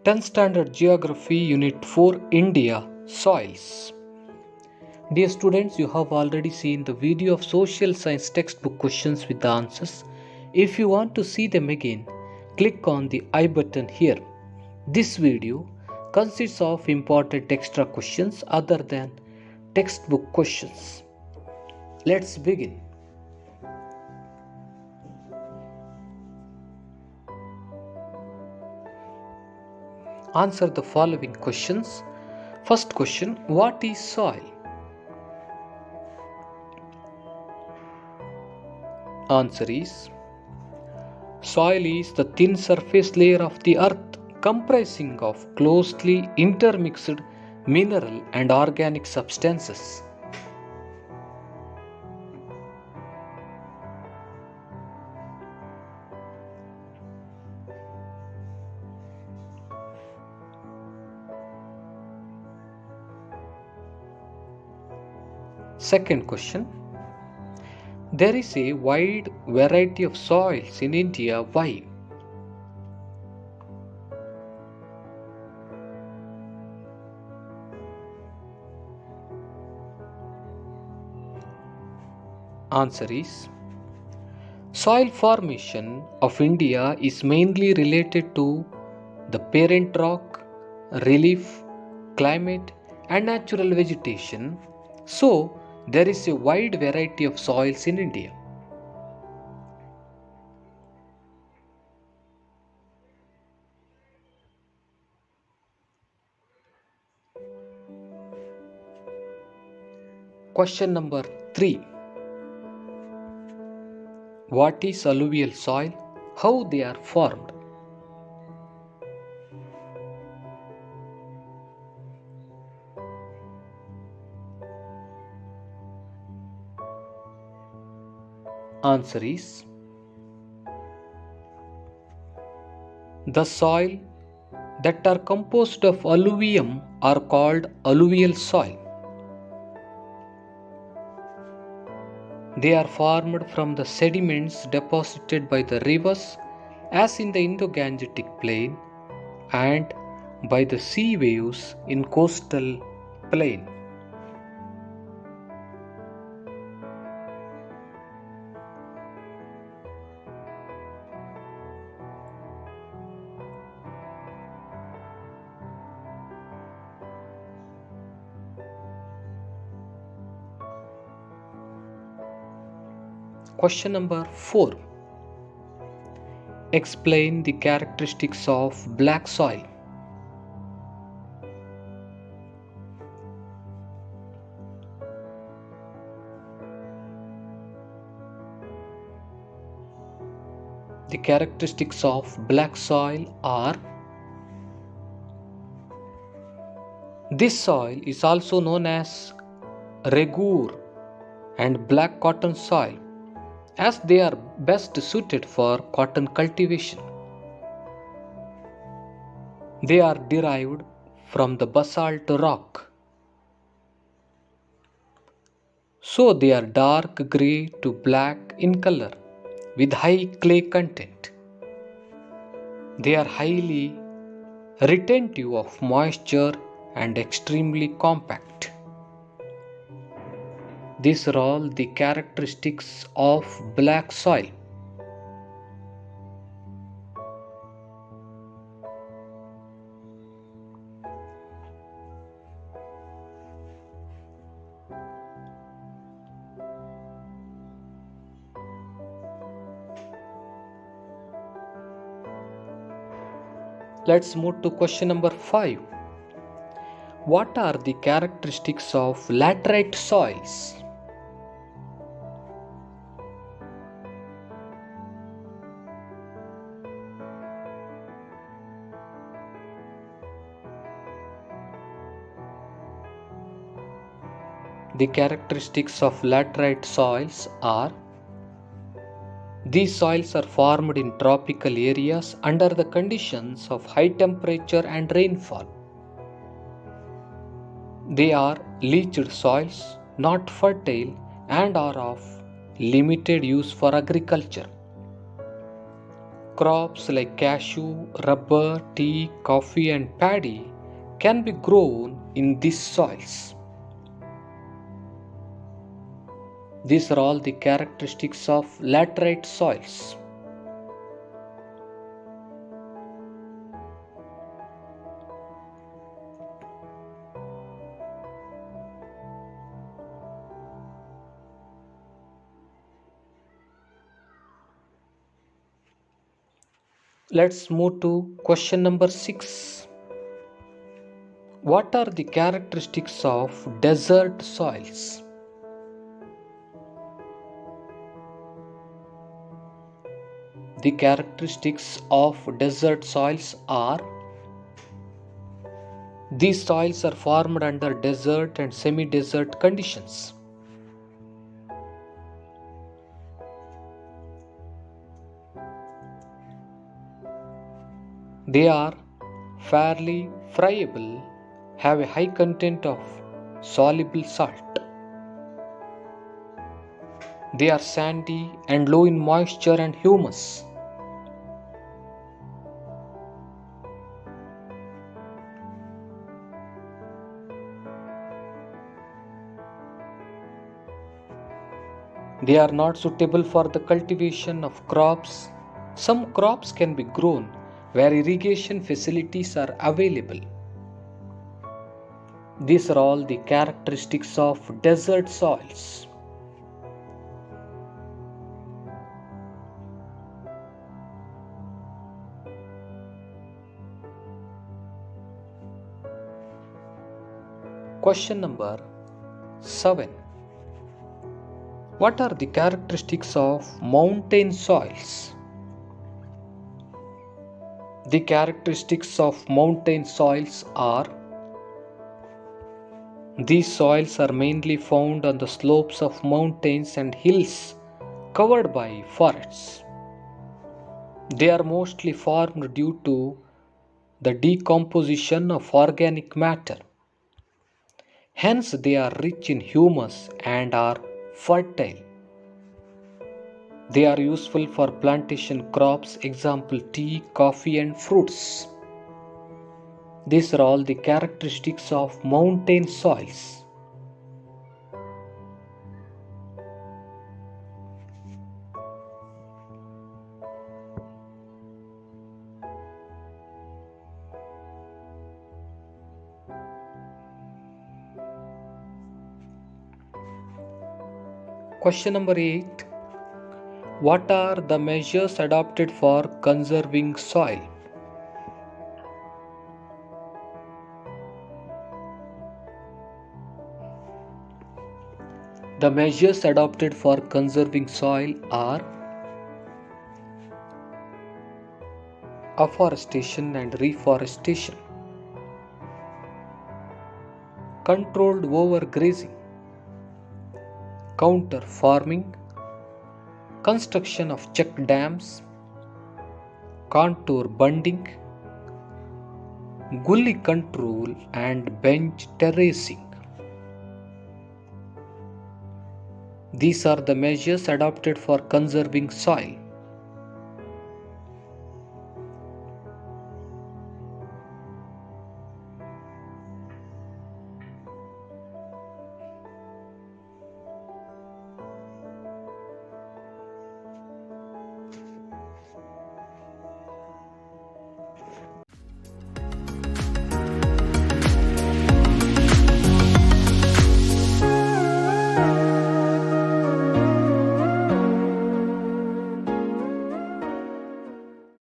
10th Standard Geography Unit 4 India Soils. Dear students, you have already seen the video of social science textbook questions with the answers. If you want to see them again, click on the I button here. This video consists of important extra questions other than textbook questions. Let's begin. Answer the following questions. First question, what is soil? Answer is, soil is the thin surface layer of the earth comprising of closely intermixed mineral and organic substances. Second question, there is a wide variety of soils in India. Why? Answer is, soil formation of India is mainly related to the parent rock, relief, climate and natural vegetation. So, there is a wide variety of soils in India. Question number 3. What is alluvial soil? How they are formed? Answer is, the soil that are composed of alluvium are called alluvial soil. They are formed from the sediments deposited by the rivers as in the Indo-Gangetic Plain and by the sea waves in coastal plain. Question number 4. Explain the characteristics of black soil. The characteristics of black soil are, this soil is also known as regur and black cotton soil, as they are best suited for cotton cultivation. They are derived from the basalt rock. So they are dark grey to black in color with high clay content. They are highly retentive of moisture and extremely compact. These are all the characteristics of black soil. Let's move to question number 5. What are the characteristics of laterite soils? The characteristics of laterite soils are, these soils are formed in tropical areas under the conditions of high temperature and rainfall. They are leached soils, not fertile, and are of limited use for agriculture. Crops like cashew, rubber, tea, coffee, and paddy can be grown in these soils. These are all the characteristics of laterite soils. Let's move to question number 6. What are the characteristics of desert soils? The characteristics of desert soils are: these soils are formed under desert and semi-desert conditions. They are fairly friable, have a high content of soluble salt. They are sandy and low in moisture and humus. They are not suitable for the cultivation of crops. Some crops can be grown where irrigation facilities are available. These are all the characteristics of desert soils. Question number 7. What are the characteristics of mountain soils? The characteristics of mountain soils are: these soils are mainly found on the slopes of mountains and hills covered by forests. They are mostly formed due to the decomposition of organic matter. Hence, they are rich in humus and are fertile. They are useful for plantation crops, example tea, coffee, and fruits. These are all the characteristics of mountain soils. Question number 8. What are the measures adopted for conserving soil? The measures adopted for conserving soil are afforestation and reforestation, controlled overgrazing, counter farming, construction of check dams, contour bunding, gully control, and bench terracing. These are the measures adopted for conserving soil.